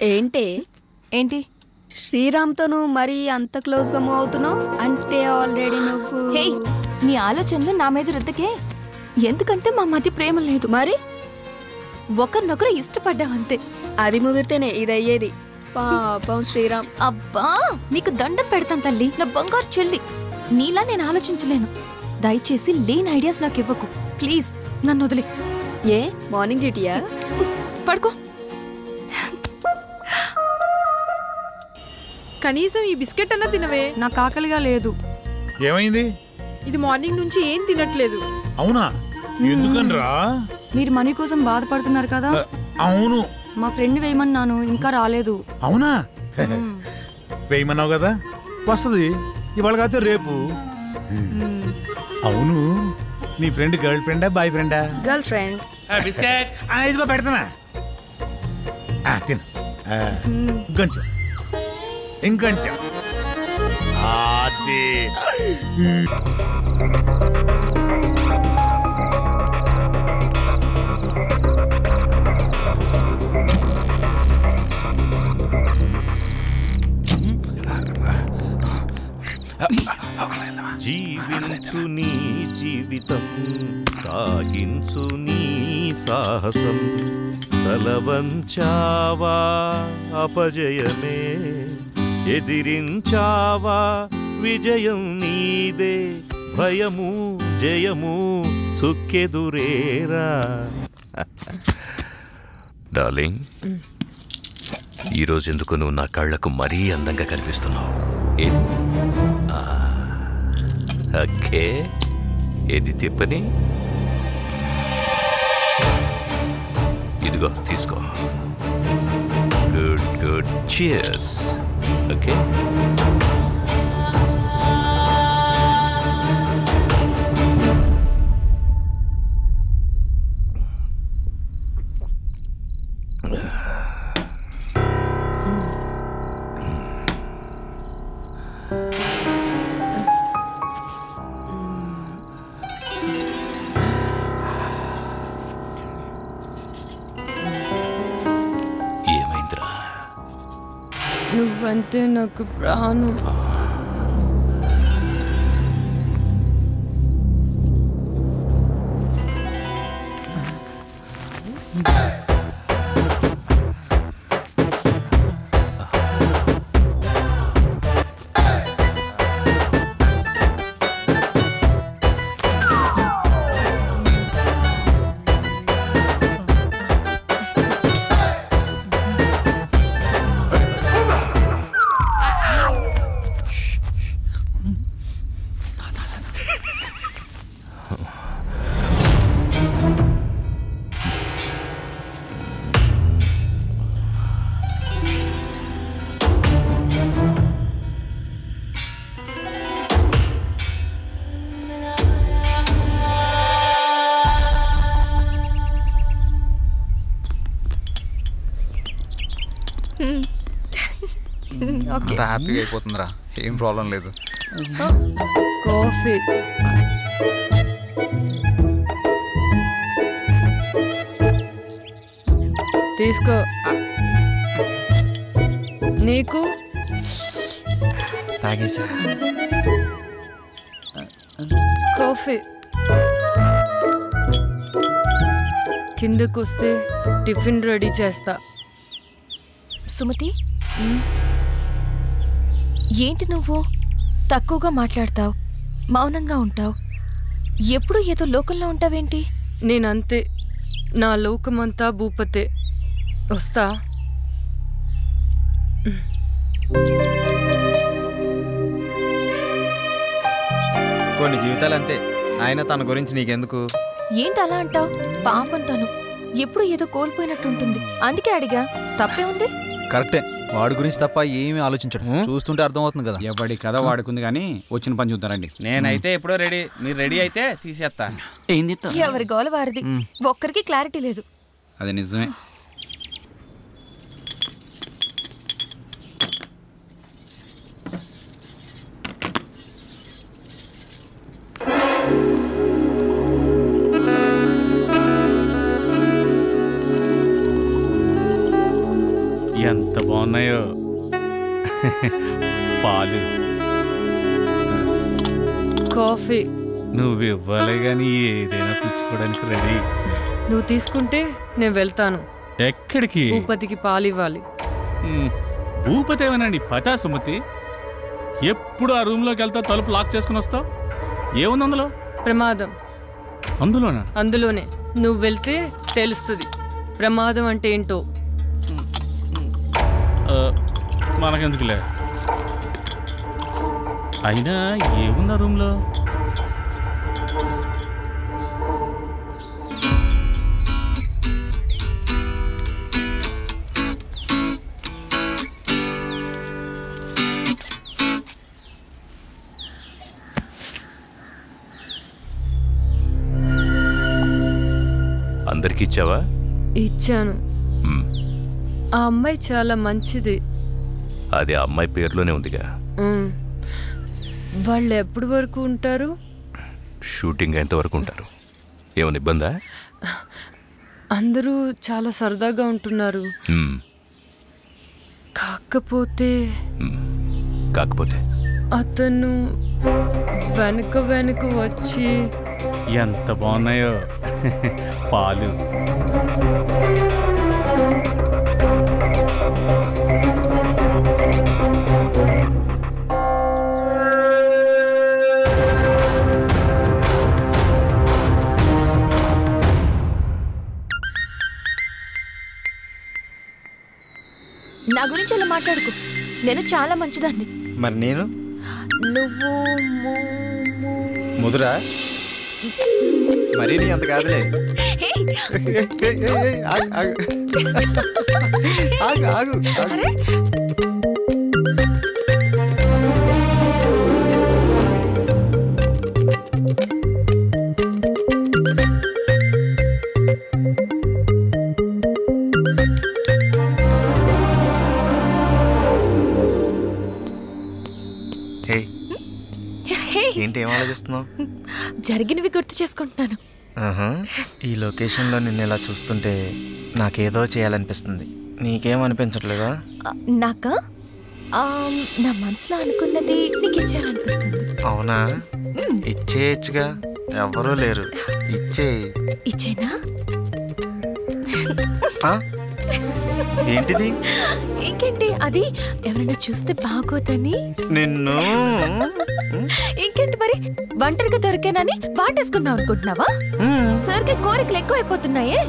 ఏంటి ఏంటి శ్రీరామ్తో నువ్వు మరీ అంత క్లోజ్గా మూవ్ అవుతున్నావు అంటే ఆల్రెడీ నువ్వు హే నీ ఆలోచనలు నా మీద రుద్దకే. ఎందుకంటే మా మధ్య ప్రేమ లేదు, మరి ఒకరినొకరు ఇష్టపడ్డామంతే. అది ముదిరితేనే ఇది అయ్యేది. పాపం శ్రీరామ్. అబ్బా నీకు దండం పెడతాను తల్లి, నా బంగారు చెల్లి. నీలా నేను ఆలోచించలేను. దయచేసి లేని ఐడియాస్ నాకు ఇవ్వకు ప్లీజ్. నన్ను వదిలే. ఏ మార్నింగ్ డ్యూటీయా? పడుకో. కనీసం ఈ బిస్కెట్ అన్నా తినవే. నాకు ఆకలిగా లేదు. ఏమైంది? ఇది మార్నింగ్ నుంచి ఏం తినట్లేదు. అవునా? ఎందుకనరా? మీరు మనీ కోసం బాధపడుతున్నారు కదా. అవును, మా ఫ్రెండ్ వేయమన్నాను, ఇంకా రాలేదు. అవునా? వేయమన్నావు కదా, వస్తుంది ఇవాళ కాదు రేపు. అవును, నీ ఫ్రెండ్ గర్ల్ ఫ్రెండా బాయ్ ఫ్రెండా? Girl friend. బిస్కెట్ ఇదిగో పెడతానా, తిను. ఇంకొంచెం ఇంకొంచెం. అది జీవించు నీ జీవితం, సాగించు నీ సాహసం. తలవంచావా అపజయమే, ఎదిరించావా విజయం నీదే. భయము జయము చుక్కెదురేరా. డార్లింగ్, ఈరోజు ఎందుకు నువ్వు నా కళ్ళకు మరీ అందంగా కనిపిస్తున్నావు? ఏది? ఓకే, ఏది తిప్పని? ఇదిగో తీసుకో. Good good, cheers. ఓకే, నువ్వంటే నాకు ప్రాణం. అంత హ్యాపీగా అయిపోతుందిరా, ఏం ప్రాబ్లం లేదు. కాఫీ తీసుకో. నీకు తాగేసా కాఫీ. కిందకొస్తే టిఫిన్ రెడీ చేస్తా. సుమతి, ఏంటి నువ్వు తక్కువగా మాట్లాడతావు, మౌనంగా ఉంటావు, ఎప్పుడు ఏదో లోకంలో ఉంటావేంటి? నేనంతే, నా లోకమంతా భూపతే. వస్తా. కొన్ని జీవితాలు అంతే, ఆయన తన గురించి నీకెందుకు? ఏంటి అలా అంటావు? పాపం తను ఎప్పుడు ఏదో కోల్పోయినట్టుంటుంది, అందుకే అడిగా. తప్పే ఉంది? కరెక్టే, వాడి గురించి తప్ప ఏమీ ఆలోచించడం చూస్తుంటే అర్థం అవుతుంది కదా. ఎవడి కథ వాడుకుంది కానీ వచ్చిన పని చూద్దారండి. నేనైతే ఎప్పుడో రెడీ, మీరు రెడీ అయితే తీసేస్తా. ఎవరి గోల వారిది, ఒక్కరికి క్లారిటీ లేదు. అది నిజమే. ఎంత బాగున్నాయో పాలు. కాఫీ నువ్వు ఇవ్వాలి కానీ ఏదైనా పుచ్చుకోవడానికి రెడీ. నువ్వు తీసుకుంటే నేను వెళ్తాను. ఎక్కడికి? భూపతికి పాలు ఇవ్వాలి. భూపతి ఏమనండి పటా సుమతి, ఎప్పుడు ఆ రూమ్లోకి వెళ్తా తలుపు లాక్ చేసుకుని వస్తావు. ఏముంది అందులో? ప్రమాదం. అందులోనా? అందులోనే. నువ్వు వెళ్తే తెలుస్తుంది ప్రమాదం అంటే ఏంటో. మనకెందుకులే. అయినా ఏముంది ఆ రూమ్లో? అందరికి ఇచ్చావా? ఇచ్చాను. ఆ అమ్మాయి చాలా మంచిది. అది ఆ అమ్మాయి పేరులోనే ఉందిగా. వాళ్ళు ఎప్పటి వరకు ఉంటారు? షూటింగ్ ఎంతవరకు ఉంటారు? ఏమైనా ఇబ్బందా? అందరూ చాలా సరదాగా ఉంటున్నారు. కాకపోతే అతను వెనుక వెనుక వచ్చి. ఎంత బాగున్నాయో పాలు. నా గురించి అలా మాట్లాడుకో. నేను చాలా మంచిదాన్ని. మరి నేను? నువ్వు ముదురా? మరీ నీ అంత కాదులే. ఆగు. ఏంటి ఏం ఆలోచిస్తున్నావు? జరిగినవి గుర్తు చేసుకుంటున్నాను. ఈ లొకేషన్లో నిన్ను ఇలా చూస్తుంటే నాకేదో చేయాలనిపిస్తుంది. నీకేమనిపించట్లేదా? నాకా? నా మనసులో అనుకున్నది నీకు ఇచ్చేయాలనిపిస్తుంది. అవునా? ఇచ్చేయచ్చుగా, ఎవరూ లేరు. ఇచ్చేనా? ఏంటిది? ఇంకేంటి, అది ఎవరైనా చూస్తే బాగోదని. నిన్ను ఇంకేంటి మరి, ఒంటరిగా దొరికానని వాటేసుకుందాం అనుకుంటున్నావా? సరికి కోరికలు ఎక్కువ అయిపోతున్నాయే.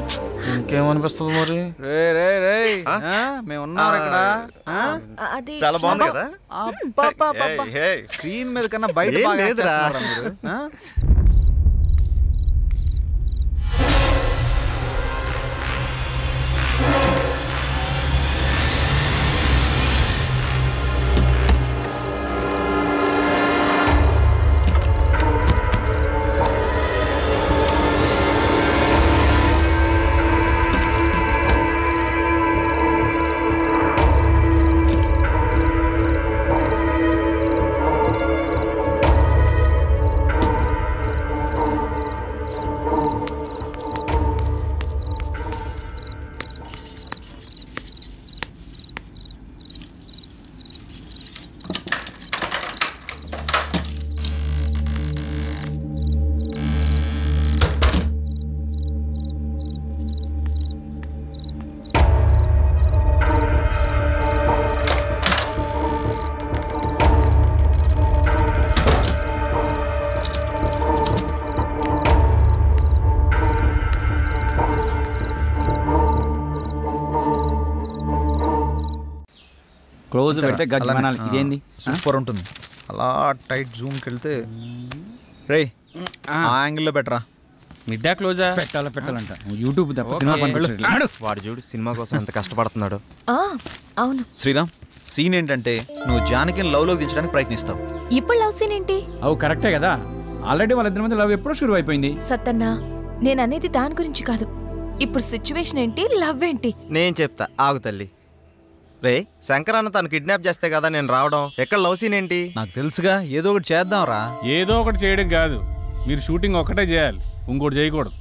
ఇంకేమనిపిస్తుంది మరి? అది చాలా బాగుంది కదా. స్క్రీన్ మీద కన్నా బయట లేదురా. క్లోజ్ పెడితే గజ్జమనాలి. ఇదేంది సూపర్ ఉంటుంది. అలా టైట్ జూమ్కి వెళ్తే రే ఆ యాంగిల్లో బెటరా. మిడ్డా క్లోజా? పెట్టాలంట. యూట్యూబ్ తప్ప సినిమా పనిపించట్లేదు. వాడు చూడు సినిమా కోసం ఎంత కష్టపడుతున్నాడు. అవును శ్రీరామ్, సీన్ ఏంటంటే నువ్వు జానకిని లవ్లోకి దించడానికి ప్రయత్నిస్తావు. ఇప్పుడు లవ్ సీన్ ఏంటి? అవు కరెక్టే కదా. ఆల్రెడీ వాళ్ళిద్దరి మధ్య లవ్ ఎప్పుడో షురు అయిపోయింది. సత్తన్న, నేను అనేది దాని గురించి కాదు. ఇప్పుడు సిచ్యువేషన్ ఏంటి, లవ్ ఏంటి? నేను చెప్తా, ఆగు తల్లి. రే, శంకర్ అన్న తను కిడ్నాప్ చేస్తే కదా నేను రావడం. ఎక్కడ లవ్ సీన్ ఏంటి? నాకు తెలుసుగా, ఏదో ఒకటి చేద్దాం రా. ఏదో ఒకటి చేయడం కాదు, మీరు షూటింగ్ ఒక్కటే చేయాలి, ఇంకోటి చేయకూడదు.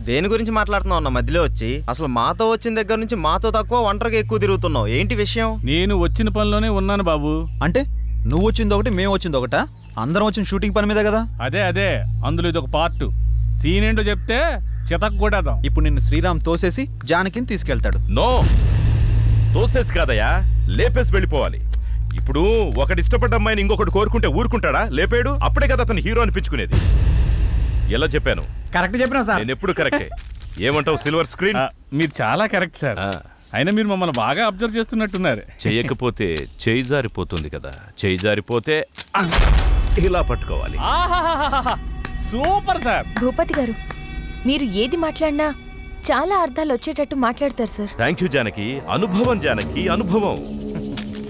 దేని గురించి మాట్లాడుతున్నావు అన్న మధ్యలో వచ్చి? అసలు మాతో వచ్చిన దగ్గర నుంచి మాతో తక్కువ ఒంటరిగా ఎక్కువ తిరుగుతున్నావు, ఏంటి విషయం? నేను వచ్చిన పనిలోనే ఉన్నాను బాబు. అంటే నువ్వు వచ్చింది ఒకటి, మేము వచ్చింది ఒకటా? అందరం వచ్చిన షూటింగ్ పని మీద కదా. అదే అందులో ఇది ఒక పార్ట్. సీన్ ఏంటో చెప్తే చితక్ కొడేద్దాం. ఇప్పుడు నిన్ను శ్రీరామ్ తోసేసి జానకిని తీసుకెళ్తాడు. నో, తోసేసి కాదయ్యా, లేపేసి వెళ్ళిపోవాలి. ఇప్పుడు ఒకటి ఇష్టపడ్డ అమ్మాయిని ఇంకొకటి కోరుకుంటే ఊరుకుంటాడా? లేపాడు, అప్పుడే కదా అతను హీరో అనిపించుకునేది. ఎలా చెప్పాను? కరెక్ట్ చెప్పినా సార్. నేను ఎప్పుడు కరెక్టే. ఏమంటావు సిల్వర్ స్క్రీన్? మీరు చాలా కరెక్ట్ సార్. అయినా మీరు మమ్మల్ని బాగా అబ్జర్వ్ చేస్తున్నట్టున్నారు. చేయకపోతే చేయి జారిపోతుంది కదా, చేయి జారిపోతే ఇలా పట్టుకోవాలి. Super sir. భూపతి గారు, మీరు ఏది మాట్లాడినా చాలా అర్థాలు వచ్చేటట్టు మాట్లాడతారు సార్. Thank you Janaki. అనుభవం జానకి, అనుభవం.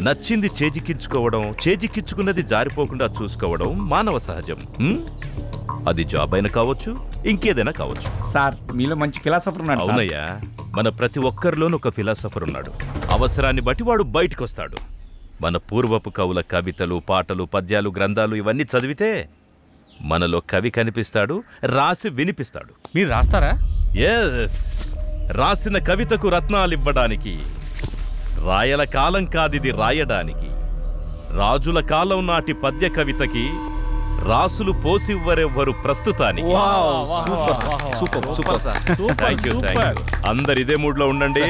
నచ్చింది చేజిక్కించుకోవడం, చేజిక్కించుకున్నది జారిపోకుండా చూసుకోవడం మానవ సహజం. అది జాబ్ అయినా కావచ్చు, ఇంకేదైనా కావచ్చు. సార్ మీలో మంచి ఫిలాసఫర్ ఉన్నాడు. అవునయ్యా, మన ప్రతి ఒక్కరిలోనూ ఒక ఫిలాసఫర్ ఉన్నాడు. అవసరాన్ని బట్టి వాడు బయటకు వస్తాడు. మన పూర్వపు కవుల కవితలు, పాటలు, పద్యాలు, గ్రంథాలు ఇవన్నీ చదివితే మనలో కవి కనిపిస్తాడు, రాసి వినిపిస్తాడు. మీరు రాస్తారా? ఎస్, రాసిన కవితకు రత్నాలివ్వడానికి. రాయల కాలం కాదిది రాయడానికి. రాజుల కాలం నాటి పద్య కవితకి రాసులు పోసివ్వరెవ్వరు ప్రస్తుతానికి. Thank you. అందరు ఇదే మూడ్ లో ఉండండి.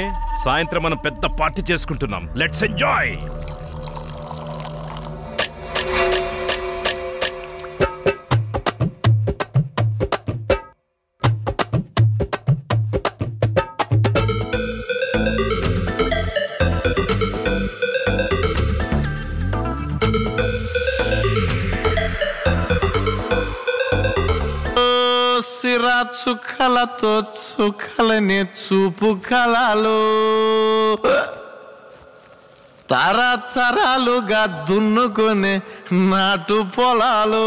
సాయంత్రం మనం పెద్ద పార్టీ చేసుకుంటున్నాం. Let's enjoy. సిరా చుక్కలతో చుక్కలని చూపు కళలు తరతరాలుగా దున్నుకొని నాటు పొలాలు.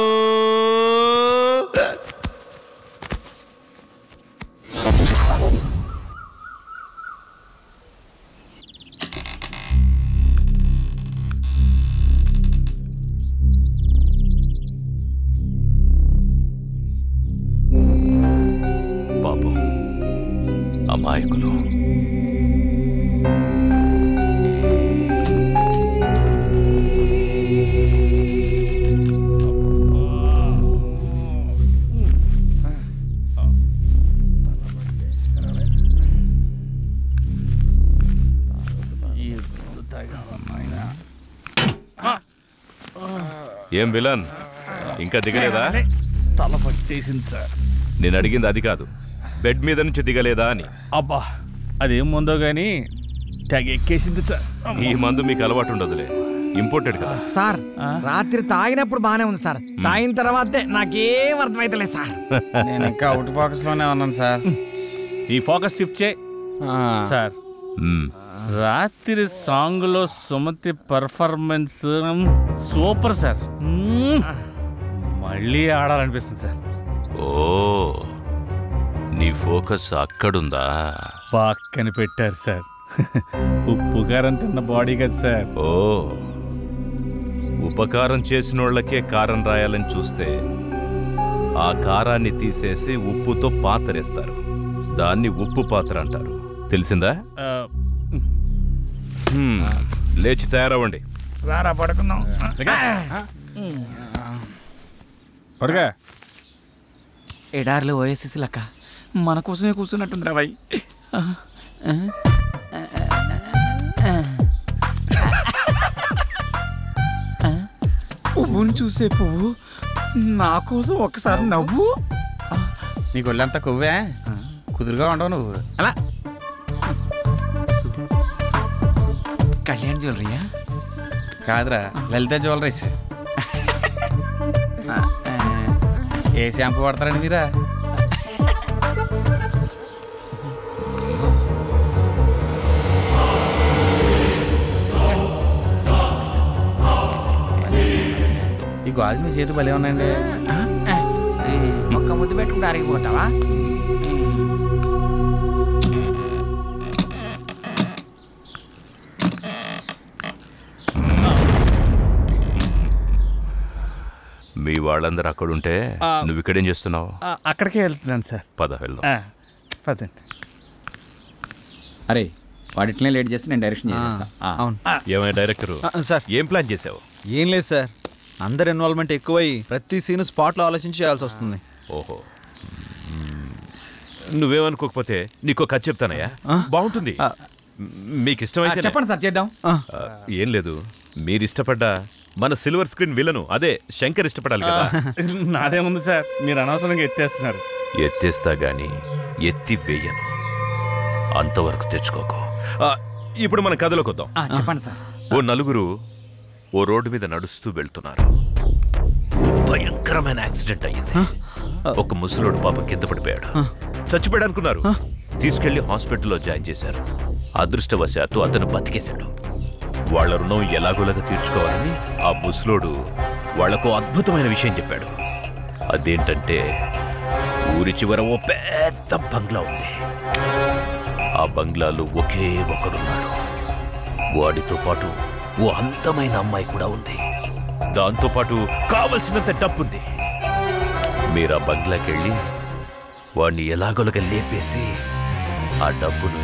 పాపం అమాయకులు. ఏం విలన్, ఇంకా దిగలేదా? తల పట్టేసింది సార్. నేను అడిగింది అది కాదు, బెడ్ మీద నుంచి దిగలేదా అని. అబ్బా, అదేం ముందో గానీ తెగ ఎక్కేసింది సార్. ఈ మందు మీకు అలవాటు ఉండదులే, ఇంపోర్టెడ్ కదా సార్. రాత్రి తాగినప్పుడు బానే ఉంది సార్, తాగిన తర్వాతే నాకేం అర్థమైతలేదు సార్. నేను ఇంకా అవుట్ ఫోకస్ లోనే ఉన్నాను సార్. ఈ ఫోకస్ షిఫ్ట్ చేయి సార్. రాత్రి సాంగ్ లో సుమతి పర్ఫార్మెన్స్ సూపర్ సార్. మళ్ళీ ఆడాలనిపిస్తుంది సార్. ఓ, నీ ఫోకస్ అక్కడుందా? పక్కన పెట్టారు సార్. ఉప్పు కారం తిన్న బాడీ కదా సార్. ఓ, ఉపకారం చేసినోళ్లకే కారం రాయాలని చూస్తే ఆ కారాన్ని తీసేసి ఉప్పుతో పాతరేస్తారు. దాన్ని ఉప్పు పాత్ర అంటారు. తెలిసిందా? లేచి తయారవ్వండి. రారా పడుకుందాం. పడుగా. ఎడార్లో ఓఎస్ఎస్ లక్క మన కోసమే కూర్చున్నట్టుంది రా బాయ్. పువ్వును చూసే పువ్వు నా కోసం ఒక్కసారి నవ్వు. నీకు ఒళ్ళంతా కొవ్వే, కుదురుగా ఉండవు నువ్వు. అలా కళ్యాణ్ జ్యువెలరీయా? కాదురా, లలిత జ్యువెలరీస్. ఏ షాంపూ వాడతారండి మీరా? ఈ గాజు మీ చేతి భలే ఉన్నాయండి. ఒక్క ముద్దు పెట్టుకుంటే అరిగిపోతావా? మీ వాళ్ళందరూ అక్కడుంటే నువ్వు ఇక్కడేం చేస్తున్నావు? అక్కడికే వెళ్తున్నాను సార్. పద వెళ్దాం. పదండి. అరే వాడిట్లనే లేట్ చేస్తే నేను డైరెక్షన్ చేస్తా. అవును ఏమైనా డైరెక్టరు సార్ ఏం ప్లాన్ చేసావు? ఏం లేదు సార్, అందరు ఇన్వాల్వ్మెంట్ ఎక్కువై ప్రతి సీన్ స్పాట్లో ఆలోచించి చేయాల్సి వస్తుంది. ఓహో, నువ్వేమనుకోకపోతే నీకు కథ చెప్తానయ్యా, బాగుంటుంది. మీకు ఇష్టమైతే చెప్పండి సార్, చేద్దాం. ఏం లేదు, మీరు ఇష్టపడ్డా మన సిల్వర్ స్క్రీన్ విలను అదే శంకర్ ఇష్టపడాలి కదా. నాదేముంది సార్, మీరు అనవసరంగా ఎత్తేస్తున్నారు. ఎత్తేస్తా గాని ఎత్తి వేయను, అంతవరకు తెచ్చుకోకు. ఇప్పుడు మన కథలోకి వద్దాం. చెప్పండి సార్. ఓ నలుగురు ఓ రోడ్డు మీద నడుస్తూ వెళ్తున్నారు. భయంకరమైన యాక్సిడెంట్ అయ్యింది. ఒక ముసలోడు పాపం కింద పడిపోయాడు. చచ్చిపోయాడు అనుకున్నారు, తీసుకెళ్లి హాస్పిటల్లో జాయిన్ చేశారు. అదృష్టవశాత్తు అతను బతికేశాడు. వాళ్ల రుణం ఎలాగోలాగా తీర్చుకోవాలని ఆ ముసలోడు వాళ్లకు అద్భుతమైన విషయం చెప్పాడు. అదేంటంటే ఊరి చివర ఓ పెద్ద బంగ్లా ఉంది. ఆ బంగ్లాలో ఒకే ఒకడున్నాడు. వాడితో పాటు ఓ అందమైన అమ్మాయి కూడా ఉంది. దాంతోపాటు కావలసినంత డబ్బుంది. మీరు ఆ బంగ్లాకెళ్ళి వాడిని ఎలాగోలాగా లేపేసి ఆ డబ్బును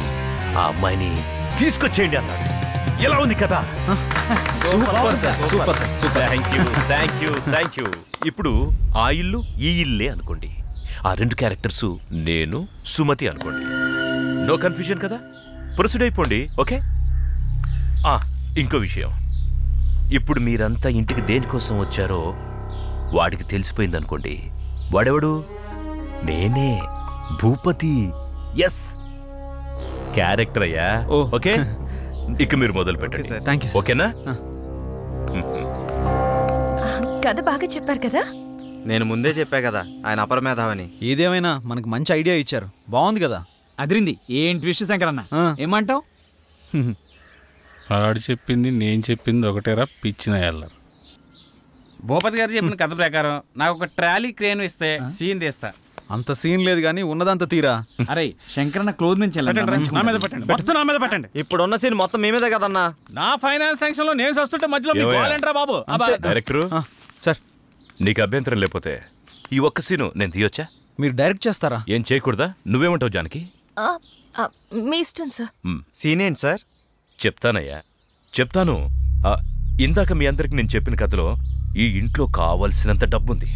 ఆ అమ్మాయిని తీసుకొచ్చేయండి అన్నాడు. ఎలా ఉంది కదా? Super sir, super sir, super. Thank you. ఇప్పుడు ఆ ఇల్లు ఈ ఇల్లే అనుకోండి. ఆ రెండు క్యారెక్టర్స్ నేను సుమతి అనుకోండి. నో కన్ఫ్యూజన్ కదా? ప్రొసీడ్ అయిపోండి. ఓకే. ఇంకో విషయం, ఇప్పుడు మీరంతా ఇంటికి దేనికోసం వచ్చారో వాడికి తెలిసిపోయింది అనుకోండి. వాడెవడు? నేనే, భూపతి. ఎస్, క్యారెక్టర్ అయ్యా. ఓకే, ఇక మీరు మొదలు పెట్టండి. ఓకేనా? కథ బాగా చెప్పారు కదా. నేను ముందే చెప్పా కదా ఆయన అపరమేధావని. ఏదేమైనా మనకు మంచి ఐడియా ఇచ్చారు, బాగుంది కదా. అదిరింది. ఏం ట్విస్ట్ శంకర్ అన్న, ఏమంటావు? వాడు చెప్పింది నేను చెప్పింది ఒకటేరా పిచ్చిన ఎల్లరు. భూపతి గారు చెప్పిన కథ ప్రకారం నాకు ఒక ట్రాలీ క్రేన్ ఇస్తే సీన్ తీస్తా. అంత సీన్ లేదు కానీ ఉన్నదంతా తీరా. అరే శంకరన్న క్లోజ్ నుంచి నా మీద పెట్టండి. ఇప్పుడున్న సీన్ మొత్తం మీ మీదే కదన్నా. నా ఫైనాన్స్ టెన్షన్ లో నేను వస్తుంటే మధ్యలో మీకు కావాలంటారా బాబు? డైరెక్టర్ సార్, నీకు అభ్యంతరం లేకపోతే ఈ ఒక్క సీను నేను తీయొచ్చా? మీరు డైరెక్ట్ చేస్తారా? ఏం చేయకూడదా? నువ్వేమంటావు జానకి? మీ ఇష్టం సార్. సీన్ ఏంటి సార్? చెప్తానయ్యా, చెప్తాను. ఇందాక మీ అందరికి నేను చెప్పిన కథలో ఈ ఇంట్లో కావలసినంత డబ్బుంది.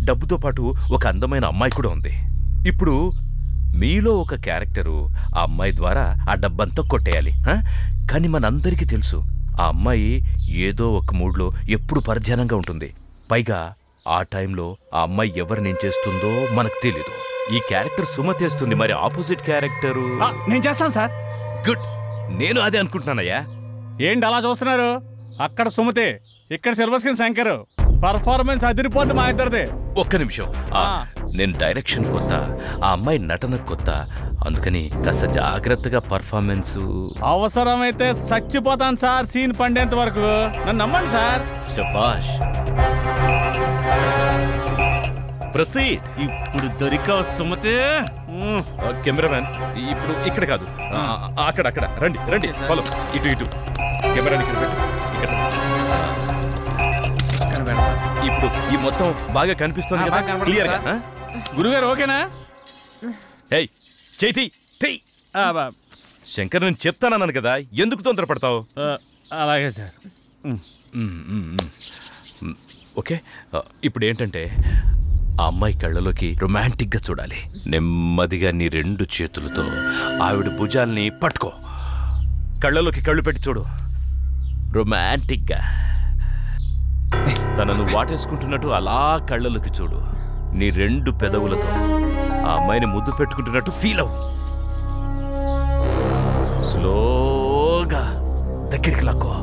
డబ్బుతో పాటు ఒక అందమైన అమ్మాయి కూడా ఉంది. ఇప్పుడు మీలో ఒక క్యారెక్టరు ఆ అమ్మాయి ద్వారా ఆ డబ్బంతా కొట్టేయాలి. కానీ మనందరికీ తెలుసు ఆ అమ్మాయి ఏదో ఒక మూడ్లో ఎప్పుడు పరధ్యానంగా ఉంటుంది. పైగా ఆ టైంలో ఆ అమ్మాయి ఎవరినేం చేస్తుందో మనకు తెలీదు. ఈ క్యారెక్టర్ సుమతేస్తుంది, మరి ఆపోజిట్ క్యారెక్టరు నేను చేస్తాను సార్. గుడ్, నేను అదే అనుకుంటున్నానయ్యా. ఏంటి అలా చూస్తున్నారు? అక్కడ సుమతే, ఇక్కడ సిల్వర్ స్క్రీన్ శంకర్. పర్ఫార్మెన్స్ అదిరిపోద్ది మా ఇద్దరిది. ఒక్క నిమిషం, నేను డైరెక్షన్ కొత్త, ఆ అమ్మాయి నటన కొత్త, అందుకని కాస్త జాగ్రత్తగా పర్ఫార్మెన్స్. అవసరమైతే చచ్చిపోతాను సార్ సీన్ పండేంత వరకు. నన్ను నమ్మండి సార్. శభాష్. ప్రొసీడ్. ఇప్పుడు దొరికావు సుమతి. కెమెరామ్యాన్, ఇప్పుడు ఇక్కడ కాదు, అక్కడ అక్కడ రండి రండి. ఫాలో, ఇటు కెమెరా ఇక్కడ పెట్టు. ఇప్పుడు ఈ మొత్తం బాగా కనిపిస్తుంది కదా, క్లియర్ గా? గురుగారు ఓకేనా? ఏయ్ చైతి, శంకర్ నేను చెప్తానన్నాను కదా, ఎందుకు తొందరపడతావు? అలాగే సార్. ఓకే, ఇప్పుడు ఏంటంటే ఆ అమ్మాయి కళ్ళలోకి రొమాంటిక్గా చూడాలి. నెమ్మదిగా నీ రెండు చేతులతో ఆవిడ భుజాల్ని పట్టుకో, కళ్ళలోకి కళ్ళు పెట్టి చూడు. రొమాంటిక్గా తనను వాటేసుకుంటున్నట్టు అలా కళ్ళలోకి చూడు. నీ రెండు పెదవులతో ఆ అమ్మాయిని ముద్దు పెట్టుకుంటున్నట్టు ఫీల్ అవు. స్లోగా దగ్గరికి లాక్కో.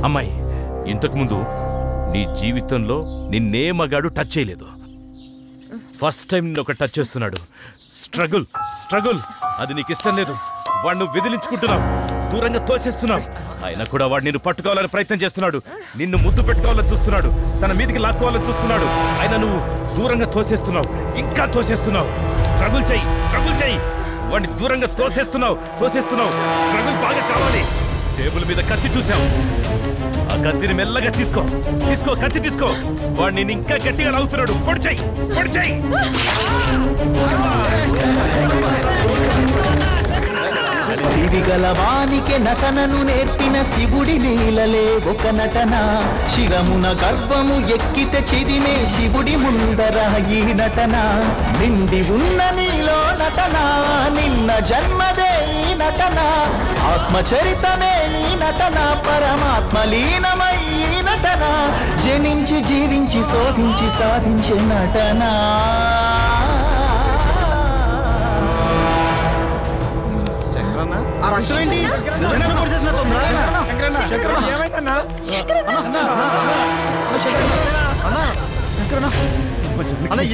అమ్మాయి, ఇంతకుముందు నీ జీవితంలో నిన్నే మగాడు టచ్ చేయలేదు. ఫస్ట్ టైం నిన్ను ఒక టచ్ చేస్తున్నాడు. స్ట్రగుల్ అది నీకు ఇష్టం లేదు. వాడిని విదిలించుకుంటున్నావు, దూరంగా తోసేస్తున్నావు. అయినా కూడా వాడు నిన్ను పట్టుకోవాలని ప్రయత్నం చేస్తున్నాడు. నిన్ను ముద్దు పెట్టుకోవాలని చూస్తున్నాడు, తన మీదికి లాక్కోవాలని చూస్తున్నాడు. అయినా నువ్వు దూరంగా తోసేస్తున్నావు, ఇంకా తోసేస్తున్నావు. స్ట్రగుల్ చెయ్యి. వాడిని దూరంగా తోసేస్తున్నావు. స్ట్రగుల్ బాగా కావాలి. టేబుల్ మీద కత్తి చూసావు. ఆ కత్తిని మెల్లగా తీసుకో. కత్తి తీసుకో. వాడు నేను ఇంకా గట్టిగా లాగుతున్నాడు. పొడి చెయ్యి. సిరిగలవానికి నటనను నేర్పిన శివుడి లీలలే ఒక నటన. శిరమున గర్భము ఎక్కితే చిదిమే శివుడి ముందర ఈ నటన. నిండి ఉన్న నీలో నటన, నిన్న జన్మదే ఈ నటన. ఆత్మచరితమే ఈ నటన, పరమాత్మ లీనమై ఈ నటన. జనించి జీవించి శోధించి సాధించే నటన.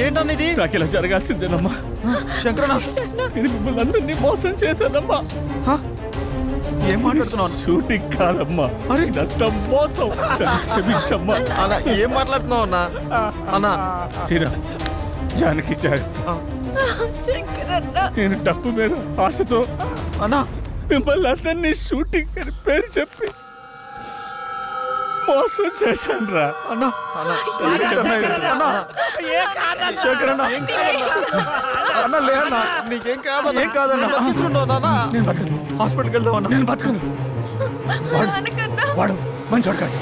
ఏంటన్నా ఇది? నాకు ఇలా జరగాల్సిందేనమ్మా. శంకరన్న, నేను మిమ్మల్ని అందరినీ మోసం చేశానమ్మా. ఏం మాట్లాడుతున్నావు? షూటింగ్ కాదమ్మా, ఇదంతా మోసం. క్షమించమ్మా. అన్నా ఏం మాట్లాడుతున్నావు అన్నా? అన్నా జానకి జాగ్రత్త. నేను డబ్బు మీద ఆశతో అన్నా మిమ్మల్ని అందరినీ షూటింగ్ అని పేరు చెప్పి మోసం చేశాను రా. నీకేం కాదన్నా. హాస్పిటల్కి వెళ్దామన్నా. నేను బతుకును. వాడు మంచోడు కాదు.